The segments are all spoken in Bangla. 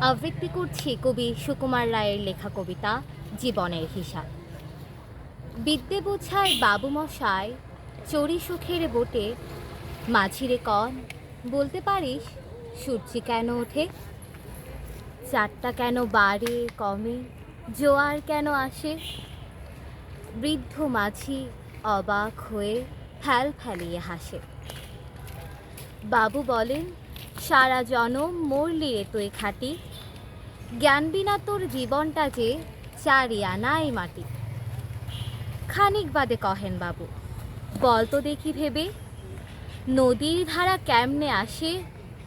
আবৃত্তি করছি কবি সুকুমার রায়ের লেখা কবিতা জীবনের হিসাব। বিদ্যে বোঝায় বাবুমশাই চড়ি সুখের বোটে, মাঝিরে কন বলতে পারিস সূর্যি কেন ওঠে? চারটা কেন বাড়ে কমে, জোয়ার কেন আসে? বৃদ্ধ মাঝি অবাক হয়ে ফ্যাল ফেলিয়ে হাসে। বাবু বলেন, সারা জনম মরলি রে তুই খাটি, জ্ঞান বিনা তোর জীবনটা যে চারি আনাই মাটি। খানিক বাদে কহেন বাবু, বল তো দেখি ভেবে, নদীর ধারা কেমনে আসে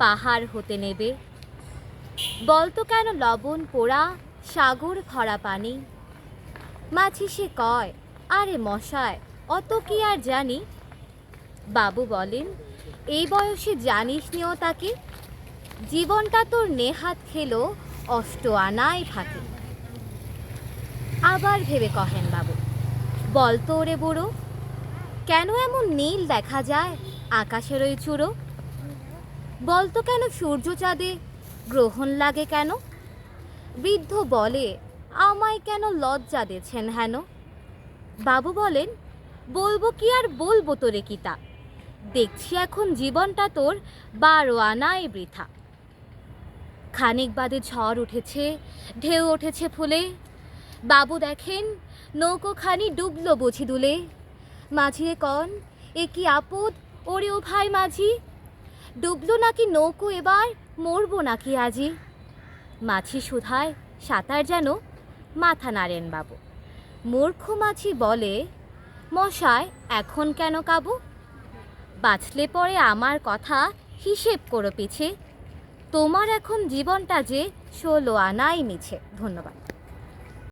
পাহাড় হতে নেবে? বল তো কেন লবণ পোড়া সাগর ভরা পানি? মাঝি সে কয়, আরে মশায় অত কি আর জানি। বাবু বলেন, এই বয়সে জানিস নিও তাকে, জীবনটা তোর নেহাত খেলো অষ্ট আনাই ফাঁকি। আবার ভেবে কহেন বাবু, বল তো ওরে বুড়ো, কেন এমন নীল দেখা যায় আকাশের ওই চূড়ো? বল তো কেন সূর্য চাঁদে গ্রহণ লাগে কেন? বৃদ্ধ বলে, আমায় কেন লজ্জা দিয়েছেন হেন? বাবু বলেন, বলবো কি আর বলবো তোরে কিতা, দেখছি এখন জীবনটা তোর 12 আনাই বৃথা। খানিক বাদে ঝড় উঠেছে, ঢেউ উঠেছে ফুলে, বাবু দেখেন নৌকোখানি ডুবলো বুঝি দুলে। মাঝিরে কন, এ কি আপদ ওরে ও ভাই মাঝি, ডুবলো নাকি নৌকো এবার মরবো নাকি আজি? মাঝি শুধায়, সাঁতার যেন, মাথা নাড়েন বাবু। মূর্খ মাঝি বলে, মশায় এখন কেন কাবু? বাঁচলে পরে আমার কথা হিসেব করো পিছে, তোমার এখন জীবনটা যে 16 আনাই মিছে। ধন্যবাদ।